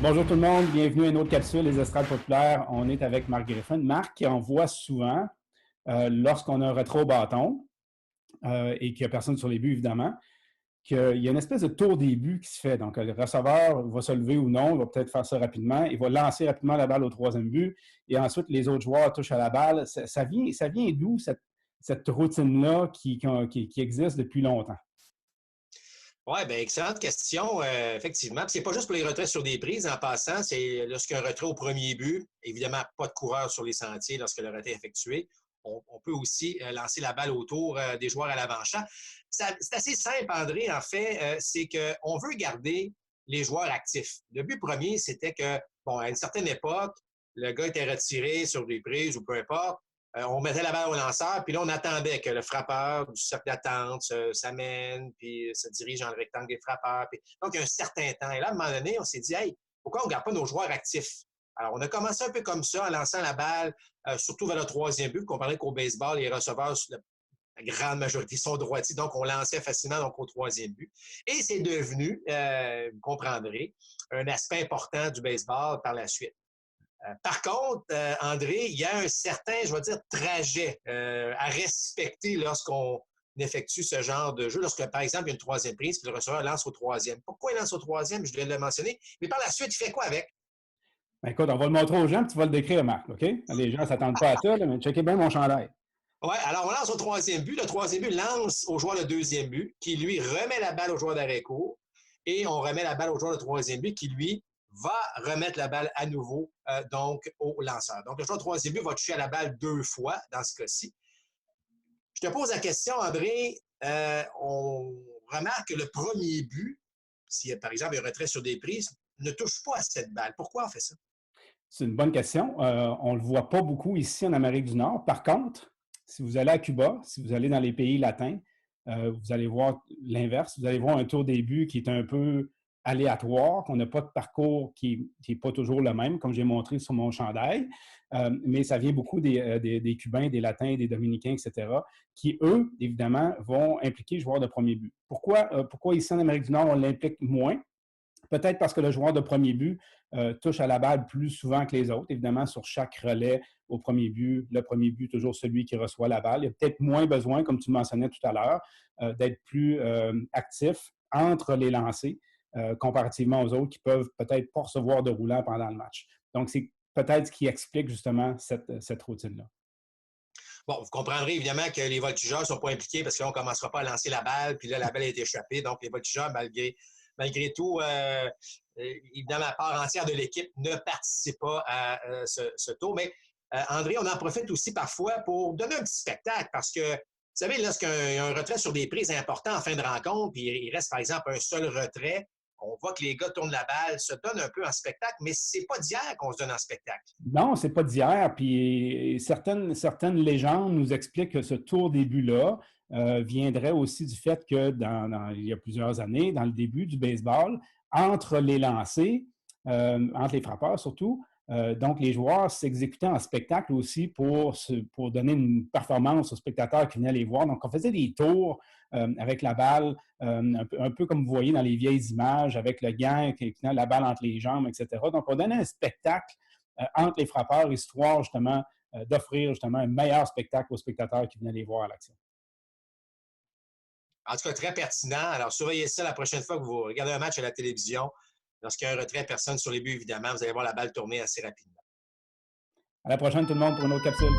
Bonjour tout le monde, bienvenue à une autre capsule, les estrades populaires. On est avec Marc Griffin. Marc qui en voit souvent lorsqu'on a un retrait au bâton et qu'il n'y a personne sur les buts, évidemment, qu'il y a une espèce de tour des buts qui se fait. Donc, le receveur va se lever ou non, il va peut-être faire ça rapidement, il va lancer rapidement la balle au troisième but et ensuite les autres joueurs touchent à la balle. Ça vient d'où cette routine-là qui existe depuis longtemps? Oui, bien, excellente question, effectivement. Puis c'est pas juste pour les retraits sur des prises, en passant, c'est lorsqu'il y a un retrait au premier but, évidemment, pas de coureur sur les sentiers lorsque le retrait est effectué. On peut aussi lancer la balle autour des joueurs à l'avant-champ. C'est assez simple, André, en fait, c'est qu'on veut garder les joueurs actifs. Le but premier, c'était que, bon, à une certaine époque, le gars était retiré sur des prises ou peu importe. On mettait la balle au lanceur, puis là, on attendait que le frappeur du cercle d'attente s'amène, puis se dirige dans le rectangle des frappeurs. Puis... Donc, il y a un certain temps. Et là, à un moment donné, on s'est dit, hey, pourquoi on ne garde pas nos joueurs actifs? Alors, on a commencé un peu comme ça, en lançant la balle, surtout vers le troisième but, qu'on parlait qu'au baseball, les receveurs, la grande majorité sont droitiers, donc on lançait facilement donc, au troisième but. Et c'est devenu, vous comprendrez, un aspect important du baseball par la suite. Par contre, André, il y a un certain, je vais dire, trajet à respecter lorsqu'on effectue ce genre de jeu. Lorsque, par exemple, il y a une troisième prise, puis le receveur lance au troisième. Pourquoi il lance au troisième? Je viens de le mentionner. Mais par la suite, il fait quoi avec? Ben, écoute, on va le montrer aux gens, puis tu vas le décrire, Marc, OK? Les gens ne s'attendent pas à ça, là, mais checkez bien mon chandail. Oui, alors on lance au troisième but. Le troisième but lance au joueur de deuxième but, qui lui remet la balle au joueur d'arrêt-court. Et on remet la balle au joueur de troisième but, qui lui va remettre la balle à nouveau donc au lanceur. Donc le joueur de troisième but va toucher à la balle deux fois dans ce cas-ci. Je te pose la question, André. On remarque que le premier but, s'il y a par exemple un retrait sur des prises, ne touche pas à cette balle. Pourquoi on fait ça? C'est une bonne question. On ne le voit pas beaucoup ici en Amérique du Nord. Par contre, si vous allez à Cuba, si vous allez dans les pays latins, vous allez voir l'inverse. Vous allez voir un tour des buts qui est un peu aléatoire, qu'on n'a pas de parcours qui n'est pas toujours le même, comme j'ai montré sur mon chandail. Mais ça vient beaucoup des Cubains, des Latins, des Dominicains, etc., qui, eux, évidemment, vont impliquer le joueur de premier but. Pourquoi ici en Amérique du Nord, on l'implique moins? Peut-être parce que le joueur de premier but touche à la balle plus souvent que les autres. Évidemment, sur chaque relais au premier but, le premier but, toujours celui qui reçoit la balle. Il y a peut-être moins besoin, comme tu le mentionnais tout à l'heure, d'être plus actif entre les lancers comparativement aux autres qui peuvent peut-être pas recevoir de roulant pendant le match. Donc, c'est peut-être ce qui explique justement cette routine-là. Bon, vous comprendrez évidemment que les voltigeurs ne sont pas impliqués parce que là, on ne commencera pas à lancer la balle, puis là, la balle est échappée. Donc, les voltigeurs, malgré tout, évidemment, la part entière de l'équipe ne participe pas à ce tour. Mais André, on en profite aussi parfois pour donner un petit spectacle parce que, vous savez, lorsqu'il y a un retrait sur des prises importants en fin de rencontre, puis il reste par exemple un seul retrait, on voit que les gars tournent la balle, se donnent un peu en spectacle, mais c'est pas d'hier qu'on se donne en spectacle. Non, c'est pas d'hier. Puis certaines légendes nous expliquent que ce tour des buts-là viendrait aussi du fait que il y a plusieurs années, dans le début du baseball, entre les lancers, entre les frappeurs surtout, donc les joueurs s'exécutaient en spectacle aussi pour donner une performance aux spectateurs qui venaient les voir. Donc on faisait des tours avec la balle, un peu comme vous voyez dans les vieilles images, avec le gant qui tenait la balle entre les jambes, etc. Donc on donnait un spectacle entre les frappeurs, histoire justement d'offrir justement un meilleur spectacle aux spectateurs qui venaient les voir à l'action. En tout cas, très pertinent. Alors, surveillez ça la prochaine fois que vous regardez un match à la télévision. Lorsqu'il y a un retrait, personne sur les buts, évidemment, vous allez voir la balle tourner assez rapidement. À la prochaine tout le monde pour une autre capsule.